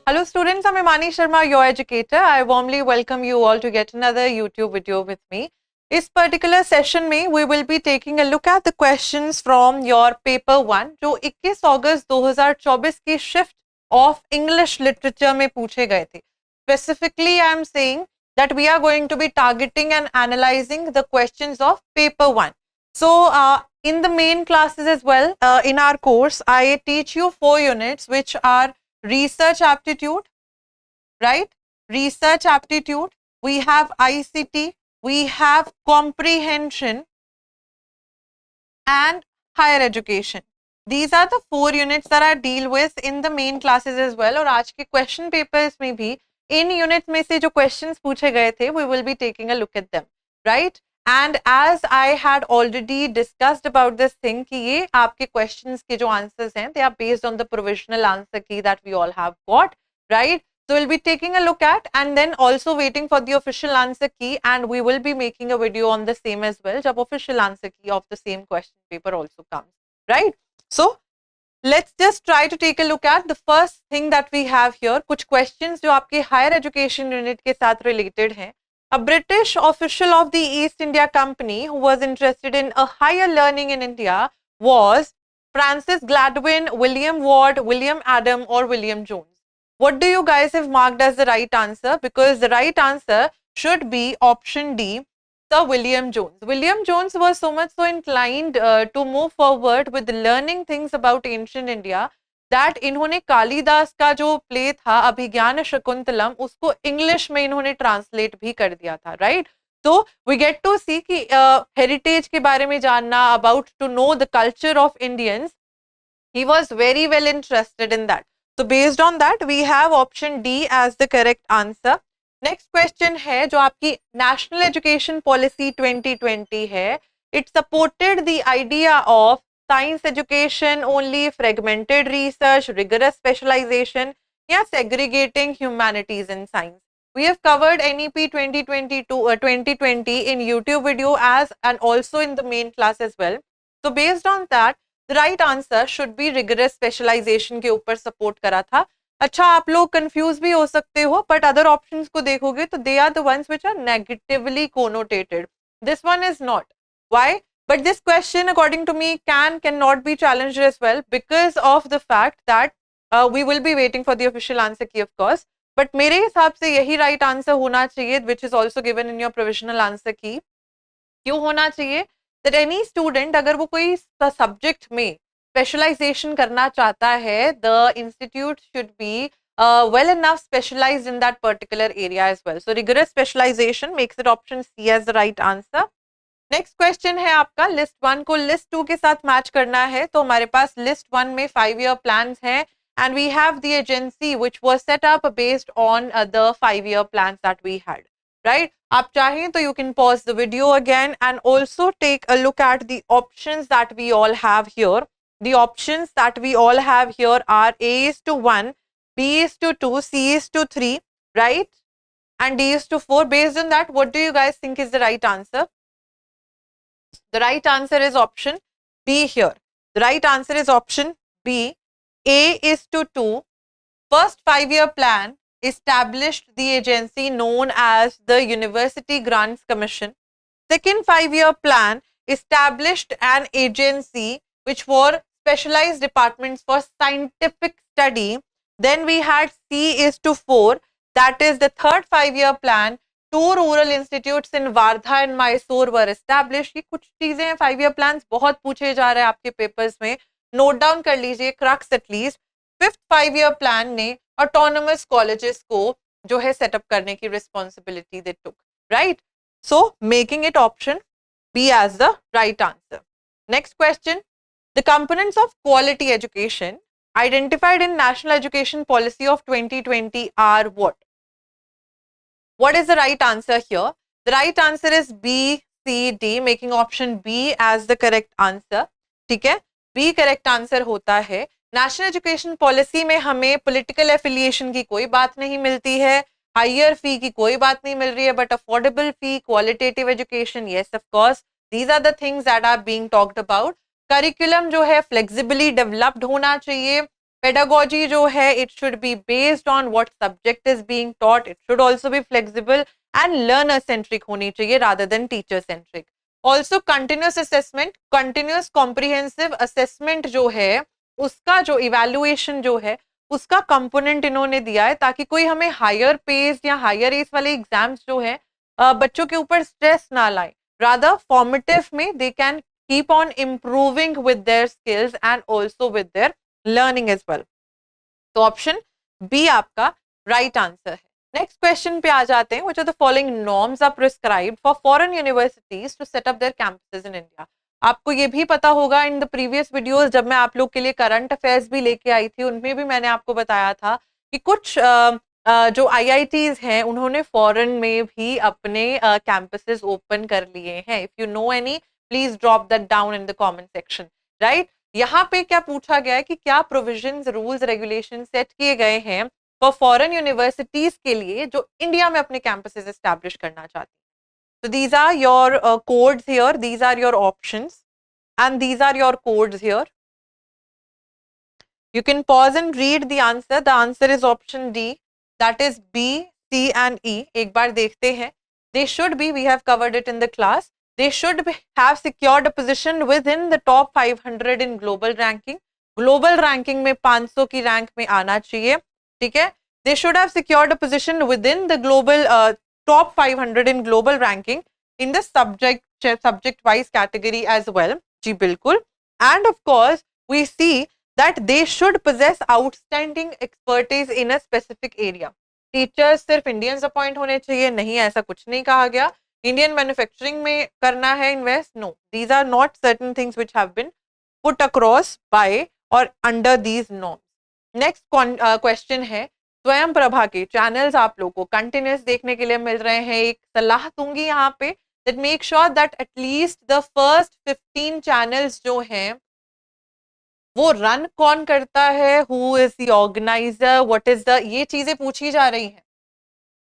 Hello students, I'm Imani Sharma, your educator. I warmly welcome you all to get another YouTube video with me. इस particular session में we will be taking a look at the questions from your paper 1 जो 21 अगस्त 2024 की shift of English literature में पूछे गए थे. Specifically, I am saying that we are going to be targeting and analyzing the questions of paper 1. So, in the main classes as well, in our course, I teach you 4 units which are research aptitude, right? Research aptitude, we have ICT, we have comprehension and higher education. These are the 4 units that I deal with in the main classes as well. और आज के question papers में भी इन units में से जो questions पूछे गए थे, we will be taking a look at them, right? And as I had already discussed about this thing कि ये आपके questions के जो answers हैं, they are based on the provisional answer key that we all have got, right? So we'll be taking a look at and then also waiting for the official answer key, and we will be making a video on the same as well जब official answer key of the same question paper also comes, right? So let's just try to take a look at the first thing that we have here. कुछ questions जो आपके higher education unit के साथ related हैं. A British official of the East India Company who was interested in a higher learning in India was Francis Gladwin, William Ward, William Adam or William Jones. What do you guys have marked as the right answer? Because the right answer should be option D, Sir William Jones. William Jones was so much so inclined to move forward with learning things about ancient India that इन्होंने कालिदास का जो play था अभिज्ञान शकुंतलम उसको English में इन्होंने translate भी कर दिया था, राइट? तो वी गेट टू सी कि हेरिटेज के बारे में जानना, about to know the culture of Indians, he was very well interested in that. So based on that we have option D as the correct answer. Next question है जो आपकी National Education Policy 2020 है. It supported the idea of science education only, fragmented research, rigorous specialization या segregating humanities and science. We have covered NEP 2020 in YouTube video as and also in the main class as well. So based on that the right answer should be rigorous specialization के ऊपर support करा था. अच्छा, आप लोग confuse भी हो सकते हो, बट अदर ऑप्शंस को देखोगे तो they are the ones which are negatively connotated. This one is not. Why? But this question according to me can not be challenged as well because of the fact that we will be waiting for the official answer key of course. But मेरे हिसाब से यही right answer होना चाहिए which is also given in your provisional answer key. क्यों होना चाहिए? That any student अगर वो कोई सब्जेक्ट में स्पेशलाइजेशन करना चाहता है, the institute should be well enough specialized in that particular area as well. So rigorous specialization makes it option C as the right answer. Next question है आपका list 1 को list 2 के साथ मैच करना है. तो हमारे पास list 1 में 5-year plans हैं and we have the agency which was set up based on the 5-year plans that we had, right? आप चाहें तो you can pause the video again and also take a look at the options that we all have here. The options that we all have here are A is to 1, B is to 2, C is to 3, right? And D is to 4. Based on that, what do you guys think is the right answer? The right answer is option B here. The right answer is option B. A is to 2. First 5-year plan established the agency known as the University Grants Commission. Second 5-year plan established an agency which were specialized departments for scientific study. Then we had C is to 4, that is the third 5-year plan. 2 rural institutes in Wardha and Mysore were established. ये कुछ चीजें हैं, 5-year plans बहुत पूछे जा रहे हैं आपके पेपर्स में, नोट डाउन कर लीजिए, crux at least. Fifth 5-year plan ने autonomous colleges को जो है सेटअप करने की responsibility they took, right? So making it option B as the right answer. Next question. The components of quality education identified in National Education Policy of 2020 are what? What is the right answer here? The right answer is B, C, D, making option B as the correct answer. ठीक है, B correct answer होता है. National Education Policy में हमें political affiliation की कोई बात नहीं मिलती है, higher fee की कोई बात नहीं मिल रही है, but affordable fee, qualitative education, yes of course, these are the things that are being talked about. Curriculum जो है फ्लेक्सिबली डेवलप्ड होना चाहिए, Pedagogy जो है it should be based on what subject is being taught. It should also be flexible and learner centric होनी चाहिए rather than teacher centric. Also continuous assessment, continuous comprehensive assessment जो है उसका जो evaluation जो है उसका कंपोनेंट इन्होंने दिया है ताकि कोई हमें हायर पेस या हायर एज वाले एग्जाम्स जो है बच्चों के ऊपर स्ट्रेस ना लाए. रादर फॉर्मेटिव में they can keep on improving with their skills and also with their learning as well. तो ऑप्शन बी आपका राइट आंसर है. नेक्स्ट क्वेश्चन पे आ जाते हैं. Which are the following norms are prescribed for foreign universities to set up their campuses in India. आपको ये भी पता होगा इन द प्रीवियस वीडियोस जब मैं आप लोग के लिए करंट अफेयर्स भी लेके आई थी उनमें भी मैंने आपको बताया था कि कुछ जो IITs हैं उन्होंने फॉरेन में भी अपने कैंपसेस ओपन कर लिए हैं. If you know any please drop that down in the comment section. Right, यहाँ पे क्या पूछा गया है कि क्या प्रोविजंस रूल्स रेगुलेशन सेट किए गए हैं फॉर फॉरेन यूनिवर्सिटीज के लिए जो इंडिया में अपने कैंपसेस एस्टैब्लिश करना चाहती हैं. So these are your codes here, these are your options and these are your codes here. You can pause and read the answer. The answer is option D, that is B, C and E. एक बार देखते हैं. They should be, we have covered it in the class. They should have secured a position within the top 500 in global ranking. Global ranking में 500 की rank में आना चाहिए. ठीक है. They should have secured a position within the global top 500 in global ranking in the subject wise category as well. जी बिल्कुल. And of course we see that they should possess outstanding expertise in a specific area. Teachers सिर्फ Indians appoint होने चाहिए नहीं, ऐसा कुछ नहीं कहा गया. इंडियन मैन्युफैक्चरिंग में करना है invest, no, these are not certain things which have been put across by और under these norms. Next question है स्वयं प्रभा के चैनल्स आप लोगों को कंटिन्यूस देखने के लिए मिल रहे हैं. एक सलाह दूंगी यहाँ पे that make sure that at least the first 15 channels जो हैं वो रन कौन करता है, who is the organiser, what is the, ये चीजें पूछी जा रही हैं.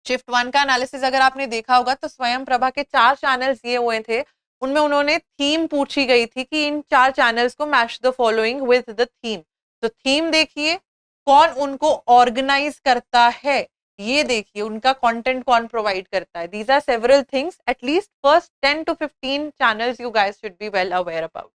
शिफ्ट 1 का एनालिसिस अगर आपने देखा होगा तो स्वयं प्रभा के 4 चैनल्स ये हुए थे, उनमें उन्होंने थीम पूछी गई थी कि इन 4 चैनल्स को match the following with the theme. तो थीम देखिए, कौन उनको ऑर्गेनाइज करता है ये देखिए, उनका कंटेंट कौन प्रोवाइड करता है. These are several things. At least first 10 to 15 channels you guys should be well aware about.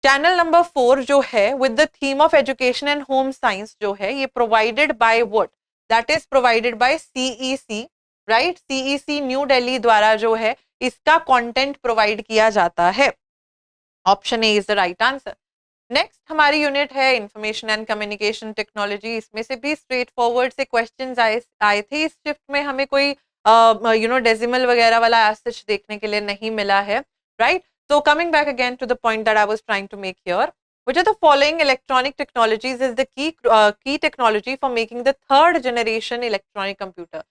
Channel number 4 जो है with the theme of education and home science जो है ये provided by what, that is provided by CEC. Right, CEC new Delhi द्वारा जो है इसका content provide किया जाता है. Option A is the right answer. Next हमारी यूनिट है इंफॉर्मेशन एंड कम्युनिकेशन टेक्नोलॉजी. इसमें से भी स्ट्रेट फॉरवर्ड से क्वेश्चंस आए थे. इस शिफ्ट में हमें कोई डेसिमल वगैरह वाला सच देखने के लिए नहीं मिला है. Right, so coming back again to the point that I was trying to make here, which of the following electronic technologies is the key technology for making the third generation electronic computer?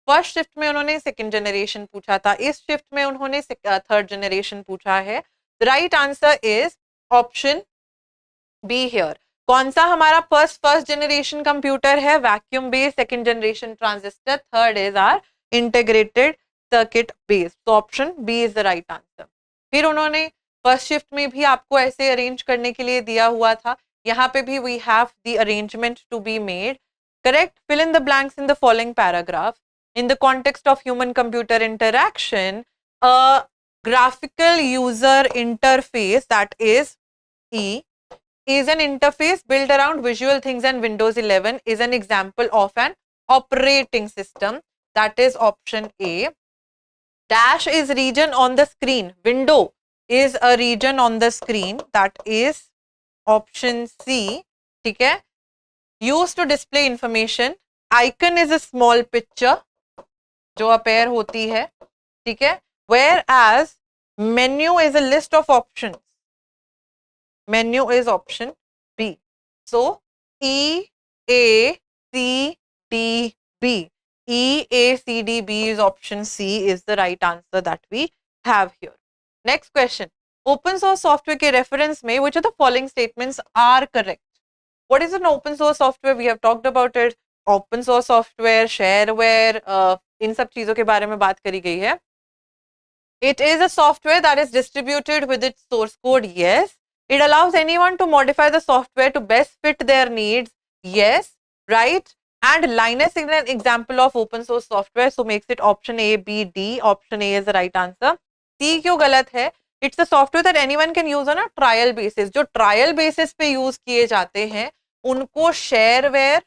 First shift में उन्होंने second generation पूछा था, इस shift में उन्होंने third generation पूछा है. The right answer is option B here. कौन सा हमारा फर्स्ट जनरेशन कंप्यूटर है? Vacuum based. Second generation transistor. Third is are integrated circuit based. तो option B is the right answer. फिर उन्होंने फर्स्ट शिफ्ट में भी आपको ऐसे अरेंज करने के लिए दिया हुआ था, यहाँ पे भी we have the arrangement to be made. Correct, fill in the blanks in the following paragraph. In the context of human computer interaction, a graphical user interface that is E is an interface built around visual things, and Windows 11 is an example of an operating system. That is option A. Dash is region on the screen. Window is a region on the screen. That is option C. ठीक है. Used to display information. Icon is a small picture जो appear होती है. ठीक है. Whereas menu is a list of options. Menu is option B. So E, A, C, D, B. E, A, C, D, B is option C is the right answer that we have here. Next question. Open source software के reference में which of the following statements are correct? What is an open source software? We have talked about it. Open source software, shareware, इन सब चीजों के बारे में बात करी गई है. It is a software that is distributed with its source code. Yes. It allows anyone to modify the software to best fit their needs. Yes, right. And Linus is an example of open source software, so makes it option A, B, D. Option A is the right answer. C क्यों गलत है? It's a software that anyone can use on a trial basis. जो trial basis पे use किए जाते हैं उनको shareware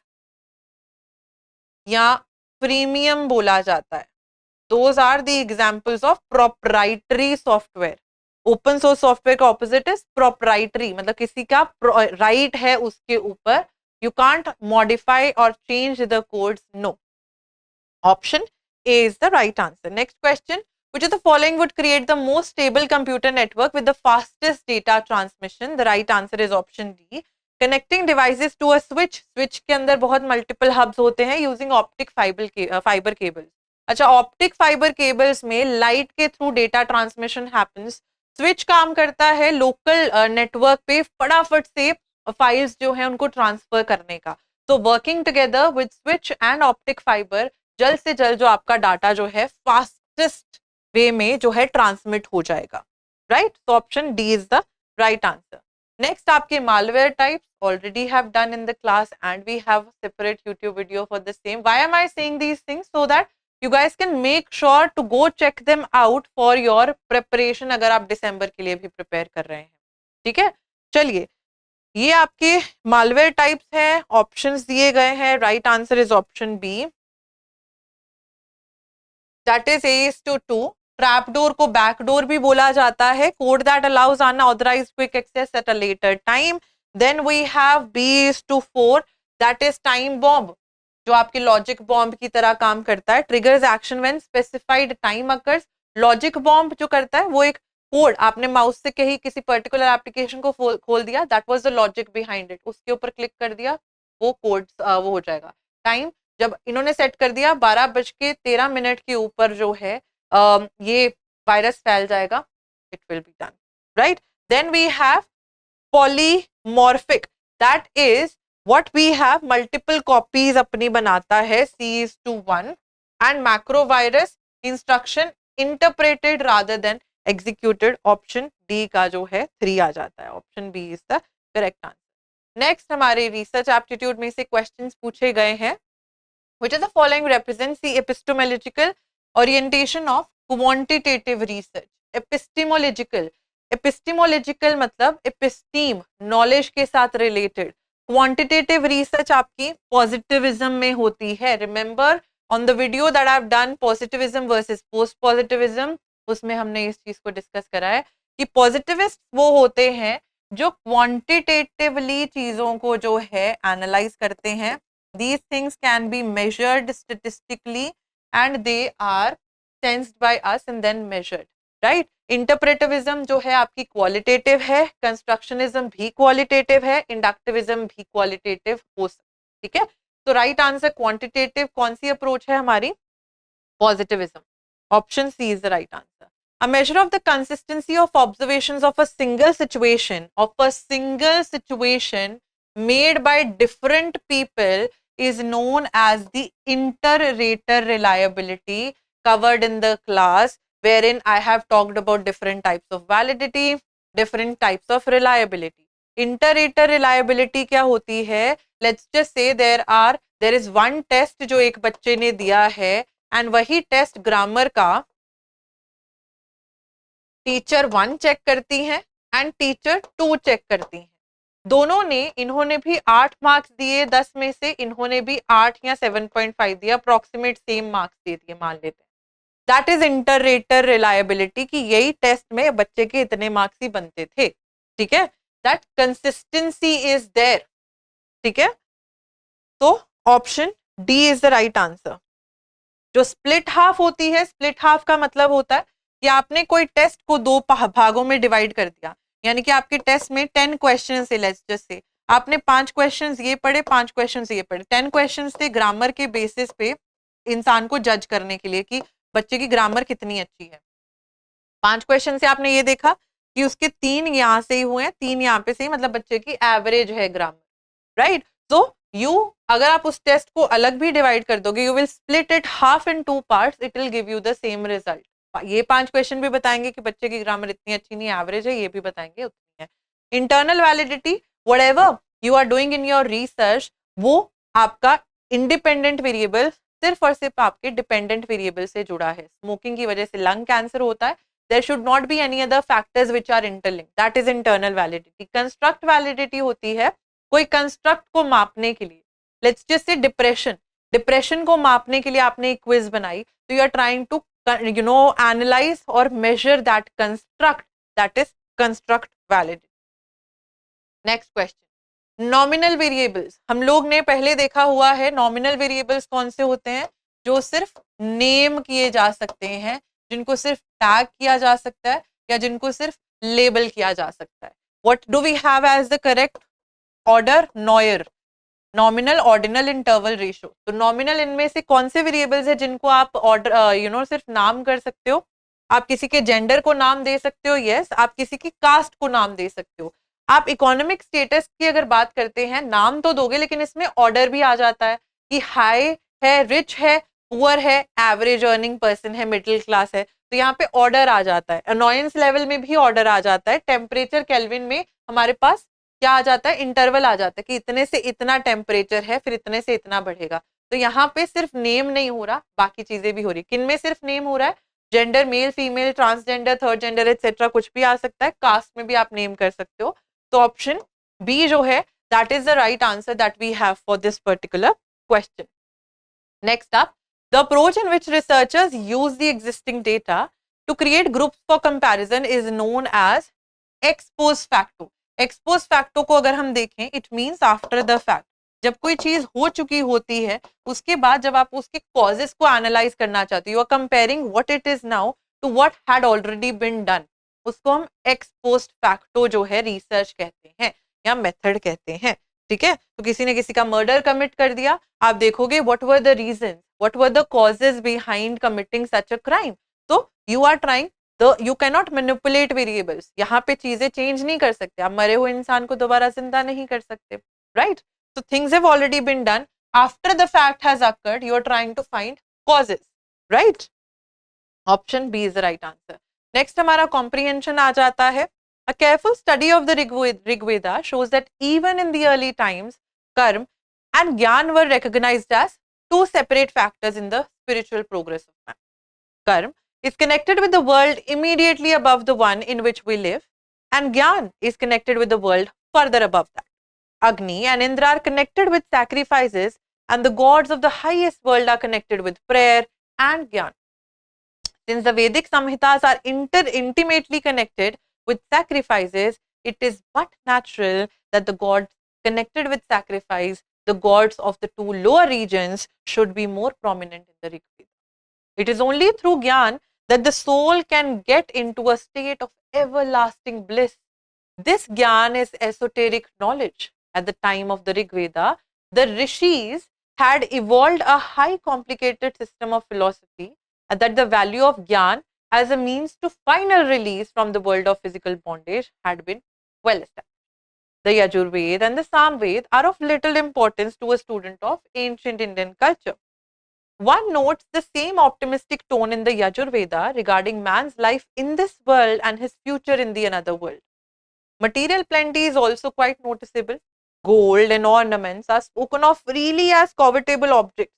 या प्रीमियम बोला जाता है. Those are the examples of proprietary software. Open source software का ऑपोजिट इज प्रोप्राइटरी, मतलब किसी का राइट है उसके ऊपर. यू कांट मॉडिफाई और change the codes. No. Option A is the right answer. Next question. Which of the following would create the most stable computer network with the fastest data transmission? The right answer is option D. Connecting devices to a switch. Switch के अंदर बहुत multiple hubs होते हैं using optic fiber cables. अच्छा, optic fibre cables में light के through data transmission happens. Switch काम करता है लोकल नेटवर्क पे फटाफट से फाइल्स जो है उनको ट्रांसफर करने का. तो working together with switch and optic fibre जल्द से जल्द जो आपका डाटा जो है फास्टेस्ट वे में जो है ट्रांसमिट हो जाएगा. राइट. तो option D is the right answer. Next आपके malware types already have done in the class and we have separate YouTube video for the same. Why am I saying these things? So that you guys can make sure to go check them out for your preparation अगर आप दिसंबर के लिए भी prepare कर रहे हैं. ठीक है. चलिए, ये आपके मालवेयर टाइप्स हैं. ऑप्शंस दिए गए हैं. Right answer is option B. That is A:2. Trapdoor को बैकडोर भी बोला जाता है. Code that allows unauthorised quick access at a later time. Then we have B:4. That is time bomb, जो आपके लॉजिक बॉम्ब की तरह काम करता है. Triggers action when specified time occurs. Logic bomb जो करता है वो एक कोड, आपने माउस से कहीं किसी पर्टिकुलर एप्लीकेशन को खोल दिया, that was the logic behind it. उसके ऊपर क्लिक कर दिया, वो कोड वो हो जाएगा. टाइम जब इन्होंने सेट कर दिया 12:13 के ऊपर जो है ये वायरस फैल जाएगा, it will be done. Right. Then we have polymorphic. That is what we have multiple copies अपनी बनाता है. C:1. and macrovirus instruction interpreted rather than executed. Option D का जो है 3 आ जाता है. Option B is the correct answer. Next हमारे रिसर्च एप्टीट्यूड में से क्वेश्चंस पूछे गए हैं. which of the following represents the epistemological orientation of quantitative research? epistemological मतलब एपिस्टीम, नॉलेज के साथ रिलेटेड. क्वांटिटेटिव रिसर्च आपकी पॉजिटिविज्म में होती है. Remember on the video that I have done positivism versus post positivism, उसमें हमने इस चीज को डिस्कस करा है कि पॉजिटिविस्ट वो होते हैं जो क्वांटिटेटिवली चीजों को जो है एनालाइज करते हैं. These things can be measured statistically and they are sensed by us and then measured. Right. Interpretivism जो है आपकी क्वालिटेटिव है, कंस्ट्रक्शनिज्म भी क्वालिटेटिव है, इंडक्टिविज्म भी क्वालिटेटिव हो सकता है. ठीक है. तो राइट आंसर क्वांटिटेटिव कौन सी अप्रोच है हमारी? Positivism. Option C is the right answer. A measure of the consistency of observations of a single situation made by different people is known as the inter-rater reliability covered in the class, wherein I have talked about different types of validity, different types of reliability. Inter-rater reliability क्या होती है? Let's just say there is one test जो एक बच्चे ने दिया है and वही टेस्ट ग्रामर का टीचर 1 चेक करती हैं एंड टीचर 2 चेक करती हैं. दोनों ने, इन्होंने भी 8 मार्क्स दिए 10 में से, इन्होंने भी 8 या 7.5 दिया, अप्रोक्सीमेट सेम मार्क्स दे दिए मान लेते हैं. दैट इज इंटर-रेटर रिलायबिलिटी कि यही टेस्ट में बच्चे के इतने मार्क्स ही बनते थे. ठीक है. That consistency is there. ठीक है. तो option D is the right answer. जो स्प्लिट हाफ होती है, स्प्लिट हाफ का मतलब होता है कि आपने कोई टेस्ट को 2 भागों में डिवाइड कर दिया, यानी कि आपके टेस्ट में 10 क्वेश्चन से, लेट्स जस्ट से आपने 5 क्वेश्चंस ये पढ़े, 5 क्वेश्चंस ये पढ़े. 10 क्वेश्चंस थे ग्रामर के बेसिस पे इंसान को जज करने के लिए कि बच्चे की ग्रामर कितनी अच्छी है. 5 क्वेश्चन से आपने ये देखा कि उसके 3 यहाँ से ही हुए हैं, 3 यहाँ पे से ही, मतलब बच्चे की एवरेज है ग्रामर. राइट. तो अगर आप उस टेस्ट को अलग भी डिवाइड कर दोगे, you will split it half in 2 parts, it will give you the same result. ये 5 क्वेश्चन भी बताएंगे कि बच्चे की ग्रामर इतनी अच्छी नहीं, एवरेज है, ये भी बताएंगे उतनी है. Internal validity, whatever you are doing in your research, वो आपका इंडिपेंडेंट वेरिएबल सिर्फ और सिर्फ आपके डिपेंडेंट वेरिएबल से जुड़ा है. स्मोकिंग की वजह से लंग कैंसर होता है. There should not be any other factors which are interlinked. That is internal validity. Construct validity होती है कोई कंस्ट्रक्ट को मापने के लिए. Let's just say depression. Depression को मापने के लिए आपने एक क्विज बनाई, तो you are trying to analyse और measure that construct. That is construct validity. Next question, nominal variables. हम लोग ने पहले देखा हुआ है नॉमिनल वेरिएबल्स कौन से होते हैं, जो सिर्फ नेम किए जा सकते हैं, जिनको सिर्फ टैग किया जा सकता है या जिनको सिर्फ लेबल किया जा सकता है. What do we have as the correct order? NOIR, nominal, ordinal, interval, ratio. तो नॉमिनल इनमें से कौन से वेरिएबल्स है जिनको आप ऑर्डर सिर्फ नाम कर सकते हो? आप किसी के जेंडर को नाम दे सकते हो, यस. आप किसी की कास्ट को नाम दे सकते हो. आप इकोनॉमिक स्टेटस की अगर बात करते हैं, नाम तो दोगे लेकिन इसमें ऑर्डर भी आ जाता है कि हाई है, रिच है, पुअर है, एवरेज अर्निंग पर्सन है, मिडिल क्लास है. तो यहाँ पे ऑर्डर आ जाता है. अनोयंस लेवल में भी ऑर्डर आ जाता है. टेम्परेचर केल्विन में हमारे पास क्या आ जाता है? इंटरवल आ जाता है कि इतने से इतना टेम्परेचर है, फिर इतने से इतना बढ़ेगा. तो यहाँ पे सिर्फ नेम नहीं हो रहा, बाकी चीजें भी हो रही. किन में सिर्फ नेम हो रहा है? Gender, male, female, transgender, third gender etcetera, कुछ भी आ सकता है. कास्ट में भी आप नेम कर सकते हो. तो ऑप्शन बी जो है that is the right answer that we have for this particular question. Next up, the approach in which researchers use the existing data to create groups for comparison is known as ex post facto. Ex post facto को अगर हम देखें, it means after the fact. जब कोई चीज हो चुकी होती है, उसके बाद जब आप उसके कॉजेस को एनालाइज करना चाहते हो, you are comparing what it is now to what had already been done, उसको हम एक्सपोज फैक्टो जो है रिसर्च कहते हैं या मेथड कहते हैं. ठीक है. तो किसी ने किसी का मर्डर कमिट कर दिया, आप देखोगे what were the reason, what were the causes behind committing such a crime. तो you are trying you can not manipulate variables. यहाँ पे चीजें चेंज नहीं कर सकते. आप मरे हुए इंसान को दोबारा जिंदा नहीं कर सकते, right? So things have already been done. After the fact has occurred, you are trying to find causes, right? Option B is the right answer. Next हमारा comprehension आ जाता है. A careful study of the Rig Veda shows that even in the early times, karma and gyan were recognized as two separate factors in the spiritual progress of man. Karma is connected with the world immediately above the one in which we live, and gyan is connected with the world further above that. Agni and Indra are connected with sacrifices, and the gods of the highest world are connected with prayer and Gyan. Since the Vedic Samhitas are intimately connected with sacrifices, it is but natural that the gods connected with sacrifice, the gods of the two lower regions, should be more prominent in the Rig Veda. It is only through Gyan that the soul can get into a state of everlasting bliss. This Gyan is esoteric knowledge. At the time of the Rig Veda, the rishis had evolved a high complicated system of philosophy, and that the value of Gyan as a means to final release from the world of physical bondage had been well established. The Yajurved and the Samved are of little importance to a student of ancient Indian culture. One notes the same optimistic tone in the Yajurveda regarding man's life in this world and his future in the another world. Material plenty is also quite noticeable. Gold and ornaments are spoken of freely as covetable objects.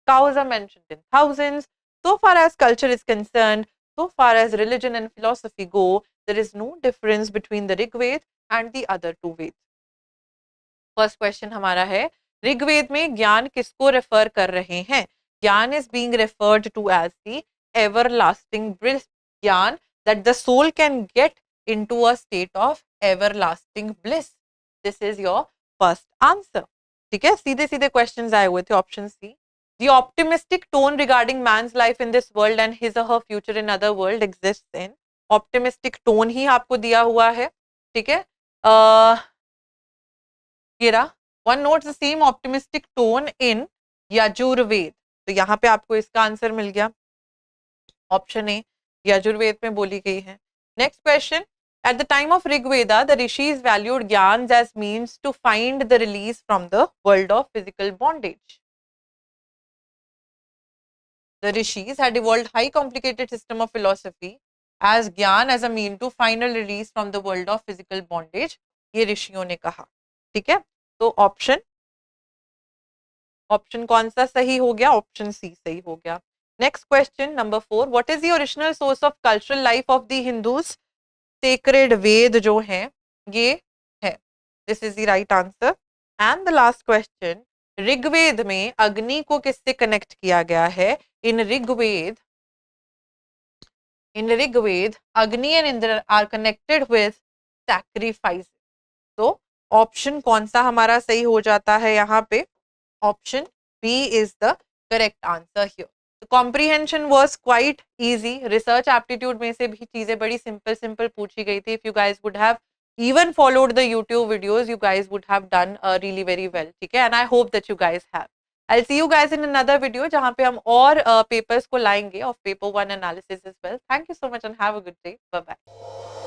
Cows are mentioned in thousands. So far as culture is concerned, so far as religion and philosophy go, there is no difference between the Rig Veda and the other two Veds. First question हमारा है, ऋग्वेद में ज्ञान किसको refer कर रहे हैं? ज्ञान is being referred to as the everlasting bliss, ज्ञान that the soul can get into a state of everlasting bliss. This is your first answer. ठीक है, सीधे सीधे क्वेश्चंस आए हुए थे. Option C, the optimistic tone regarding man's life in this world and his or her future in other world exists in. optimistic tone ही आपको दिया हुआ है. ठीक है, ये रहा. One notes the same optimistic tone in Yajurveda. तो यहाँ पे आपको इसका आंसर मिल गया. ऑप्शन ए यजुर्वेद में बोली गई है. Next question, at the time of Rig Veda, the rishis valued gyans as means to find the release from the world of physical bondage. The rishis had evolved high complicated system of philosophy as gyan as a mean to final release from the world of physical bondage. ये ऋषियों ने कहा. ठीक है, तो option option कौन सा सही हो गया? ऑप्शन सी सही हो गया। Next question number 4, what is the original source of cultural life of the Hindus? Sacred Veda जो है ये है। This is the right answer. And the last question, Rigveda में अग्नि को किससे कनेक्ट किया गया है? In Rigveda Agni and Indra are connected with sacrifice. तो ऑप्शन कौन सा हमारा सही हो जाता है यहाँ पे? Option B is the correct answer here. Comprehension was quite easy. Research aptitude में से भी चीजें बड़ी सिंपल सिंपल पूछी गई थी। If you guys would have even followed the YouTube videos, you guys would have done really very well. ठीक है, and I hope that you guys have. I'll see you guys in another video जहाँ पे हम और papers को लाएंगे of paper 1 analysis as well. Thank you so much and have a good day. Bye bye.